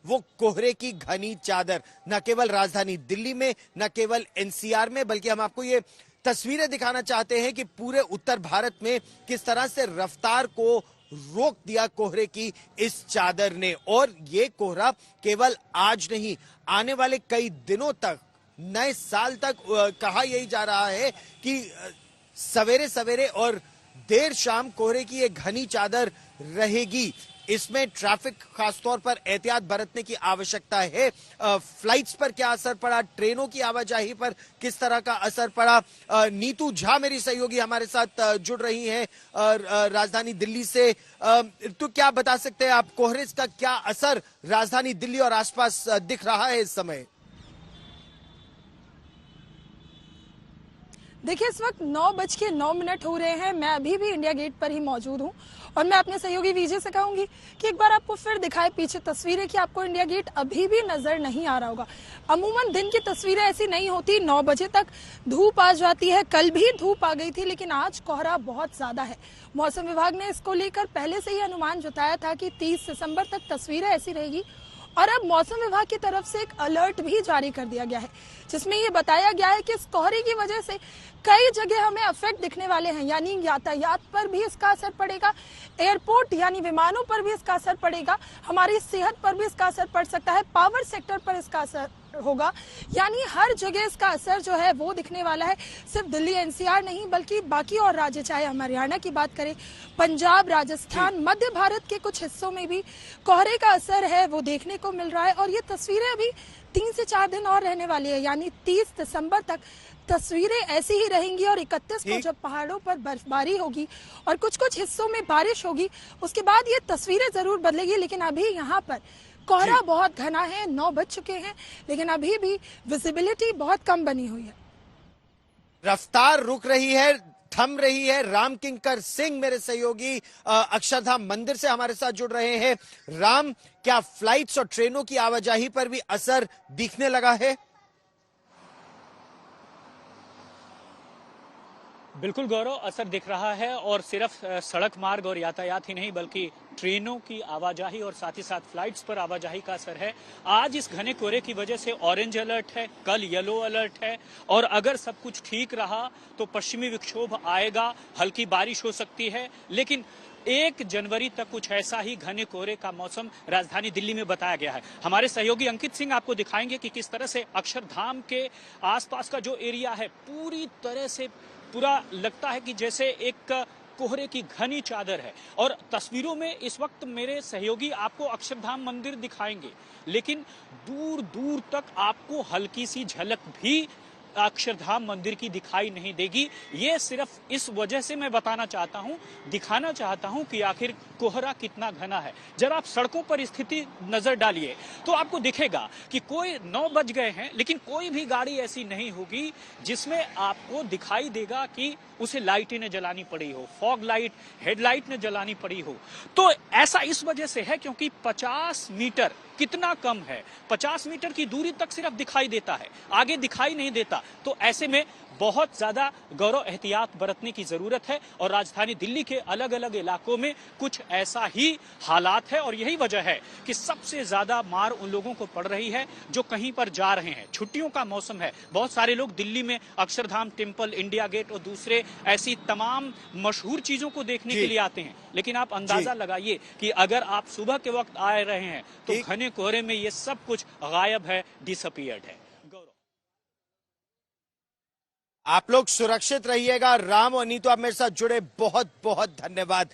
वो कोहरे की घनी चादर, न केवल राजधानी दिल्ली में, न केवल एनसीआर में, बल्कि हम आपको ये तस्वीरें दिखाना चाहते हैं कि पूरे उत्तर भारत में किस तरह से रफ्तार को रोक दिया कोहरे की इस चादर ने। और ये कोहरा केवल आज नहीं, आने वाले कई दिनों तक, नए साल तक कहा यही जा रहा है कि सवेरे सवेरे और देर शाम कोहरे की ये घनी चादर रहेगी। इसमें ट्रैफिक खासतौर पर एहतियात बरतने की आवश्यकता है। फ्लाइट्स पर क्या असर पड़ा, ट्रेनों की आवाजाही पर किस तरह का असर पड़ा। नीतू झा मेरी सहयोगी हमारे साथ जुड़ रही हैं राजधानी दिल्ली से। तो क्या बता सकते हैं आप, कोहरे का क्या असर राजधानी दिल्ली और आसपास दिख रहा है इस समय? देखिए, इस वक्त 9:09 हो रहे हैं। मैं अभी भी इंडिया गेट पर ही मौजूद हूं और मैं अपने सहयोगी विजय से कहूंगी कि एक बार आपको फिर दिखाए पीछे तस्वीरें कि आपको इंडिया गेट अभी भी नजर नहीं आ रहा होगा। अमूमन दिन की तस्वीरें ऐसी नहीं होती, 9 बजे तक धूप आ जाती है। कल भी धूप आ गई थी, लेकिन आज कोहरा बहुत ज्यादा है। मौसम विभाग ने इसको लेकर पहले से ही अनुमान जताया था कि 30 दिसंबर तक तस्वीरें ऐसी रहेगी। और अब मौसम विभाग की तरफ से एक अलर्ट भी जारी कर दिया गया है, जिसमें ये बताया गया है कि इस कोहरे की वजह से कई जगह हमें इफेक्ट दिखने वाले हैं, यानी यातायात पर भी इसका असर पड़ेगा, एयरपोर्ट यानी विमानों पर भी इसका असर पड़ेगा, हमारी सेहत पर भी इसका असर पड़ सकता है, पावर सेक्टर पर इसका असर होगा। यानी हर जगह इसका असर जो है वो दिखने वाला है। सिर्फ दिल्ली एनसीआर नहीं, बल्कि बाकी और राज्य, चाहे हम हरियाणा की बात करें, पंजाब, राजस्थान, मध्य भारत के कुछ हिस्सों में भी कोहरे का असर है वो देखने को मिल रहा है। और ये तस्वीरें अभी 3 से 4 दिन और रहने वाली है, यानी 30 दिसंबर तक तस्वीरें ऐसी ही रहेंगी। और 31 को जब पहाड़ों पर बर्फबारी होगी और कुछ कुछ हिस्सों में बारिश होगी, उसके बाद ये तस्वीरें जरूर बदलेगी। लेकिन अभी यहाँ पर कोहरा बहुत घना है, 9 बज चुके हैं, लेकिन अभी भी विजिबिलिटी बहुत कम बनी हुई है। रफ्तार रुक रही है, थम रही है। राम किंकर सिंह मेरे सहयोगी अक्षरधाम मंदिर से हमारे साथ जुड़ रहे हैं। राम, क्या फ्लाइट्स और ट्रेनों की आवाजाही पर भी असर दिखने लगा है? बिल्कुल गौरव, असर दिख रहा है। और सिर्फ सड़क मार्ग और यातायात ही नहीं, बल्कि ट्रेनों की आवाजाही और साथ ही साथ फ्लाइट्स पर आवाजाही का असर है। आज इस घने कोहरे की वजह से ऑरेंज अलर्ट है, कल येलो अलर्ट है। और अगर सब कुछ ठीक रहा तो पश्चिमी विक्षोभ आएगा, हल्की बारिश हो सकती है। लेकिन 1 जनवरी तक कुछ ऐसा ही घने कोहरे का मौसम राजधानी दिल्ली में बताया गया है। हमारे सहयोगी अंकित सिंह आपको दिखाएंगे कि किस तरह से अक्षरधाम के आसपास का जो एरिया है पूरी तरह से पूरा लगता है कि जैसे एक कोहरे की घनी चादर है। और तस्वीरों में इस वक्त मेरे सहयोगी आपको अक्षरधाम मंदिर दिखाएंगे, लेकिन दूर दूर तक आपको हल्की सी झलक भी अक्षरधाम मंदिर की दिखाई नहीं देगी। ये सिर्फ इस वजह से मैं बताना चाहता हूं, दिखाना चाहता हूं कि आखिर कोहरा कितना घना है। जब आप सड़कों पर स्थिति नजर डालिए तो आपको दिखेगा कि कोई 9 बज गए हैं, लेकिन कोई भी गाड़ी ऐसी नहीं होगी जिसमें आपको दिखाई देगा कि उसे लाइटें न जलानी पड़ी हो, फॉग लाइट, हेडलाइट न जलानी पड़ी हो। तो ऐसा इस वजह से है क्योंकि 50 मीटर कितना कम है, 50 मीटर की दूरी तक सिर्फ दिखाई देता है, आगे दिखाई नहीं देता। तो ऐसे में बहुत ज्यादा गौरव एहतियात बरतने की जरूरत है। और राजधानी दिल्ली के अलग अलग इलाकों में कुछ ऐसा ही हालात है। और यही वजह है कि सबसे ज्यादा मार उन लोगों को पड़ रही है जो कहीं पर जा रहे हैं। छुट्टियों का मौसम है, बहुत सारे लोग दिल्ली में अक्षरधाम टेम्पल, इंडिया गेट और दूसरे ऐसी तमाम मशहूर चीजों को देखने के लिए आते हैं। लेकिन आप अंदाजा लगाइए कि अगर आप सुबह के वक्त आ रहे हैं तो घने कोहरे में ये सब कुछ गायब है, डिसअपीयर्ड है। आप लोग सुरक्षित रहिएगा। राम और नीतू, आप मेरे साथ जुड़े, बहुत बहुत धन्यवाद।